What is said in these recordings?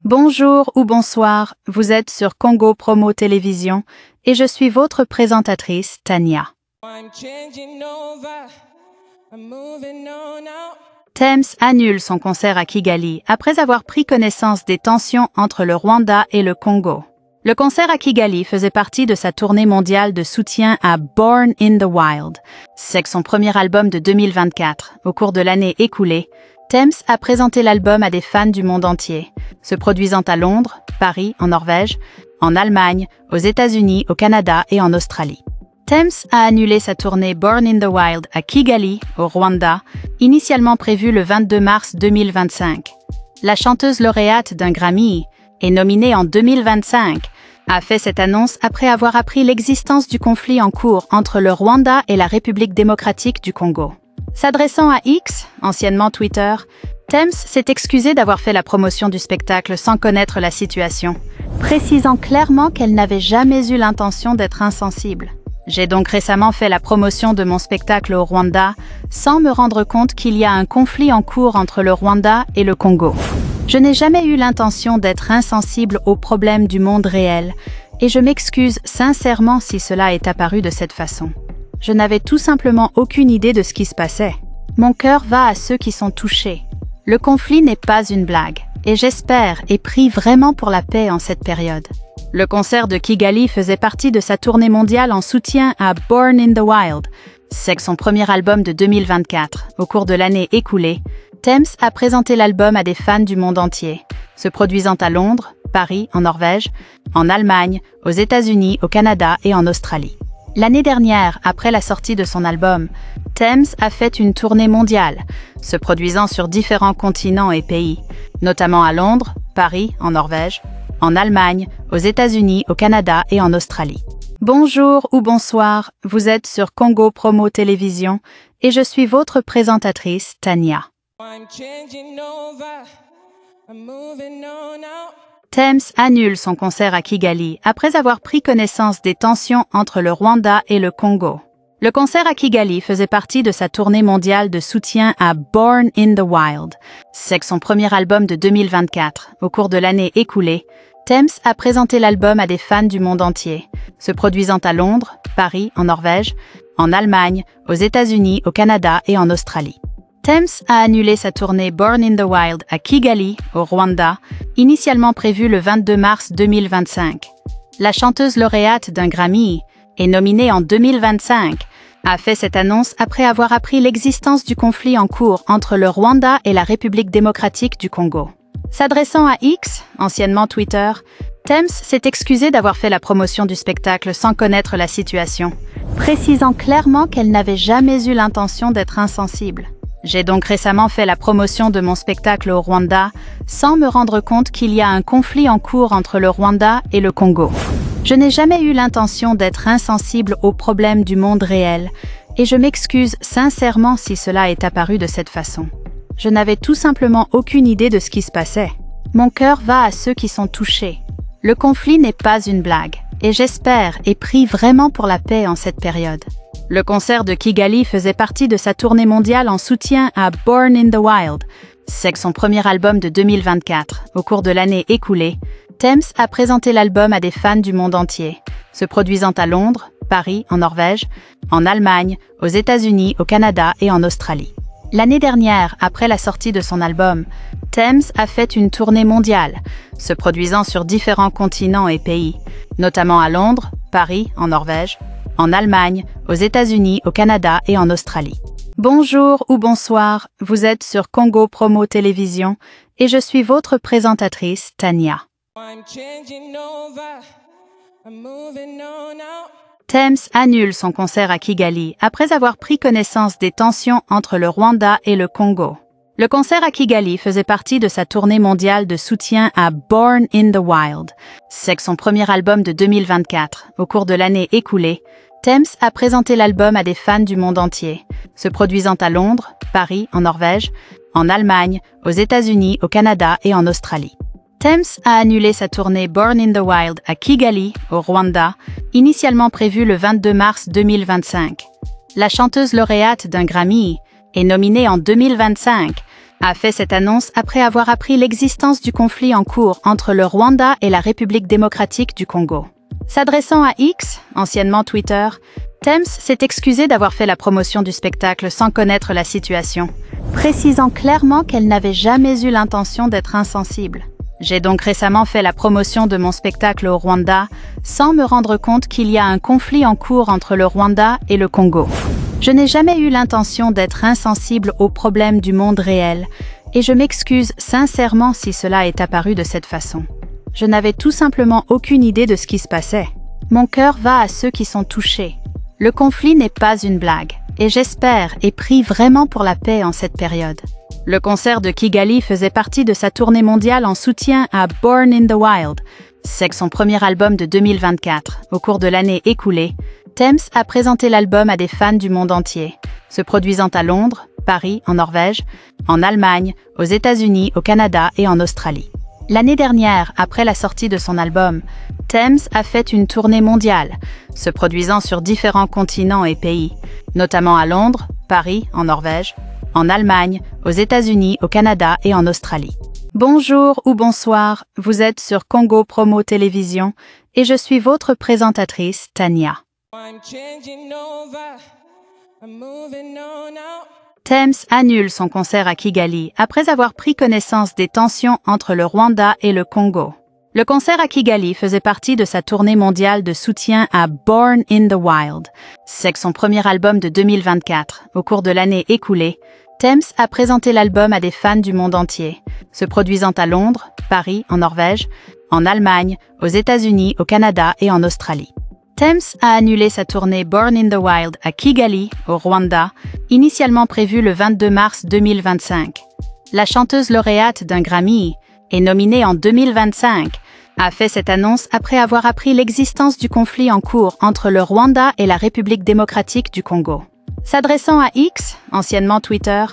Bonjour ou bonsoir, vous êtes sur Congo Promo Télévision et je suis votre présentatrice, Tania. Tems annule son concert à Kigali après avoir pris connaissance des tensions entre le Rwanda et le Congo. Le concert à Kigali faisait partie de sa tournée mondiale de soutien à Born in the Wild. C'est son premier album de 2024. Au cours de l'année écoulée, Tems a présenté l'album à des fans du monde entier, se produisant à Londres, Paris, en Norvège, en Allemagne, aux États-Unis, au Canada et en Australie. Tems a annulé sa tournée Born in the Wild à Kigali, au Rwanda, initialement prévue le 22 mars 2025. La chanteuse lauréate d'un Grammy et nominée en 2025 a fait cette annonce après avoir appris l'existence du conflit en cours entre le Rwanda et la République démocratique du Congo. S'adressant à X, anciennement Twitter, Tems s'est excusée d'avoir fait la promotion du spectacle sans connaître la situation, précisant clairement qu'elle n'avait jamais eu l'intention d'être insensible. J'ai donc récemment fait la promotion de mon spectacle au Rwanda sans me rendre compte qu'il y a un conflit en cours entre le Rwanda et le Congo. Je n'ai jamais eu l'intention d'être insensible aux problèmes du monde réel et je m'excuse sincèrement si cela est apparu de cette façon. Je n'avais tout simplement aucune idée de ce qui se passait. Mon cœur va à ceux qui sont touchés. Le conflit n'est pas une blague et j'espère et prie vraiment pour la paix en cette période. Le concert de Kigali faisait partie de sa tournée mondiale en soutien à Born in the Wild. C'est son premier album de 2024. Au cours de l'année écoulée, Tems a présenté l'album à des fans du monde entier, se produisant à Londres, Paris, en Norvège, en Allemagne, aux États-Unis, au Canada et en Australie. L'année dernière, après la sortie de son album, Tems a fait une tournée mondiale, se produisant sur différents continents et pays, notamment à Londres, Paris, en Norvège, en Allemagne, aux États-Unis, au Canada et en Australie. Bonjour ou bonsoir, vous êtes sur Congo Promo Télévision et je suis votre présentatrice, Tania. Tems annule son concert à Kigali après avoir pris connaissance des tensions entre le Rwanda et le Congo. Le concert à Kigali faisait partie de sa tournée mondiale de soutien à Born in the Wild. C'est son premier album de 2024. Au cours de l'année écoulée, Tems a présenté l'album à des fans du monde entier, se produisant à Londres, Paris, en Norvège, en Allemagne, aux États-Unis, au Canada et en Australie. Tems a annulé sa tournée Born in the Wild à Kigali, au Rwanda, initialement prévue le 22 mars 2025. La chanteuse lauréate d'un Grammy et nominée en 2025 a fait cette annonce après avoir appris l'existence du conflit en cours entre le Rwanda et la République démocratique du Congo. S'adressant à X, anciennement Twitter, Tems s'est excusée d'avoir fait la promotion du spectacle sans connaître la situation, précisant clairement qu'elle n'avait jamais eu l'intention d'être insensible. J'ai donc récemment fait la promotion de mon spectacle au Rwanda sans me rendre compte qu'il y a un conflit en cours entre le Rwanda et le Congo. Je n'ai jamais eu l'intention d'être insensible aux problèmes du monde réel et je m'excuse sincèrement si cela est apparu de cette façon. Je n'avais tout simplement aucune idée de ce qui se passait. Mon cœur va à ceux qui sont touchés. Le conflit n'est pas une blague et j'espère et prie vraiment pour la paix en cette période. Le concert de Kigali faisait partie de sa tournée mondiale en soutien à Born in the Wild. C'est son premier album de 2024. Au cours de l'année écoulée, Tems a présenté l'album à des fans du monde entier, se produisant à Londres, Paris, en Norvège, en Allemagne, aux États-Unis, au Canada et en Australie. L'année dernière, après la sortie de son album, Tems a fait une tournée mondiale, se produisant sur différents continents et pays, notamment à Londres, Paris, en Norvège, en Allemagne, aux États-Unis, au Canada et en Australie. Bonjour ou bonsoir, vous êtes sur Congo Promo Télévision et je suis votre présentatrice, Tania. Tems annule son concert à Kigali après avoir pris connaissance des tensions entre le Rwanda et le Congo. Le concert à Kigali faisait partie de sa tournée mondiale de soutien à Born in the Wild. C'est son premier album de 2024. Au cours de l'année écoulée, Tems a présenté l'album à des fans du monde entier, se produisant à Londres, Paris, en Norvège, en Allemagne, aux États-Unis, au Canada et en Australie. Tems a annulé sa tournée Born in the Wild à Kigali, au Rwanda, initialement prévue le 22 mars 2025. La chanteuse lauréate d'un Grammy et nominée en 2025 a fait cette annonce après avoir appris l'existence du conflit en cours entre le Rwanda et la République démocratique du Congo. S'adressant à X, anciennement Twitter, Tems s'est excusée d'avoir fait la promotion du spectacle sans connaître la situation, précisant clairement qu'elle n'avait jamais eu l'intention d'être insensible. J'ai donc récemment fait la promotion de mon spectacle au Rwanda sans me rendre compte qu'il y a un conflit en cours entre le Rwanda et le Congo. Je n'ai jamais eu l'intention d'être insensible aux problèmes du monde réel et je m'excuse sincèrement si cela est apparu de cette façon. Je n'avais tout simplement aucune idée de ce qui se passait. Mon cœur va à ceux qui sont touchés. Le conflit n'est pas une blague et j'espère et prie vraiment pour la paix en cette période. Le concert de Kigali faisait partie de sa tournée mondiale en soutien à Born in the Wild. C'est son premier album de 2024. Au cours de l'année écoulée, Tems a présenté l'album à des fans du monde entier, se produisant à Londres, Paris, en Norvège, en Allemagne, aux États-Unis, au Canada et en Australie. L'année dernière, après la sortie de son album, Tems a fait une tournée mondiale, se produisant sur différents continents et pays, notamment à Londres, Paris, en Norvège, en Allemagne, aux États-Unis, au Canada et en Australie. Bonjour ou bonsoir, vous êtes sur Congo Promo Télévision et je suis votre présentatrice, Tania. Tems annule son concert à Kigali après avoir pris connaissance des tensions entre le Rwanda et le Congo. Le concert à Kigali faisait partie de sa tournée mondiale de soutien à Born in the Wild. C'est son premier album de 2024. Au cours de l'année écoulée, Tems a présenté l'album à des fans du monde entier, se produisant à Londres, Paris, en Norvège, en Allemagne, aux États-Unis, au Canada et en Australie. Tems a annulé sa tournée Born in the Wild à Kigali, au Rwanda, initialement prévue le 22 mars 2025. La chanteuse lauréate d'un Grammy et nominée en 2025 a fait cette annonce après avoir appris l'existence du conflit en cours entre le Rwanda et la République démocratique du Congo. S'adressant à X, anciennement Twitter,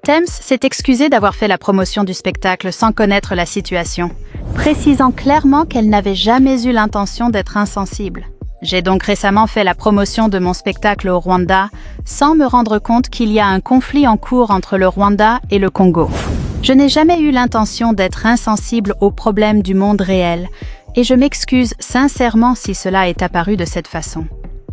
Tems s'est excusée d'avoir fait la promotion du spectacle sans connaître la situation, précisant clairement qu'elle n'avait jamais eu l'intention d'être insensible. J'ai donc récemment fait la promotion de mon spectacle au Rwanda sans me rendre compte qu'il y a un conflit en cours entre le Rwanda et le Congo. Je n'ai jamais eu l'intention d'être insensible aux problèmes du monde réel et je m'excuse sincèrement si cela est apparu de cette façon.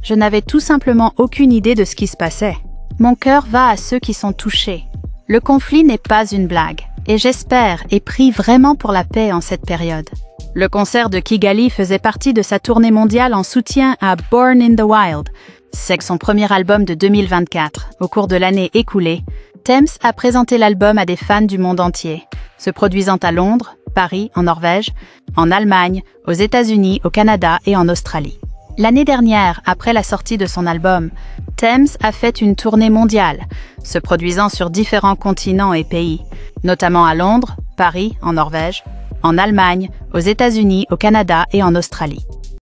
Je n'avais tout simplement aucune idée de ce qui se passait. Mon cœur va à ceux qui sont touchés. Le conflit n'est pas une blague et j'espère et prie vraiment pour la paix en cette période. Le concert de Kigali faisait partie de sa tournée mondiale en soutien à Born in the Wild. C'est son premier album de 2024. Au cours de l'année écoulée, Tems a présenté l'album à des fans du monde entier, se produisant à Londres, Paris, en Norvège, en Allemagne, aux États-Unis, au Canada et en Australie. L'année dernière, après la sortie de son album, Tems a fait une tournée mondiale, se produisant sur différents continents et pays, notamment à Londres, Paris, en Norvège, en Allemagne, aux États-Unis, au Canada et en Australie.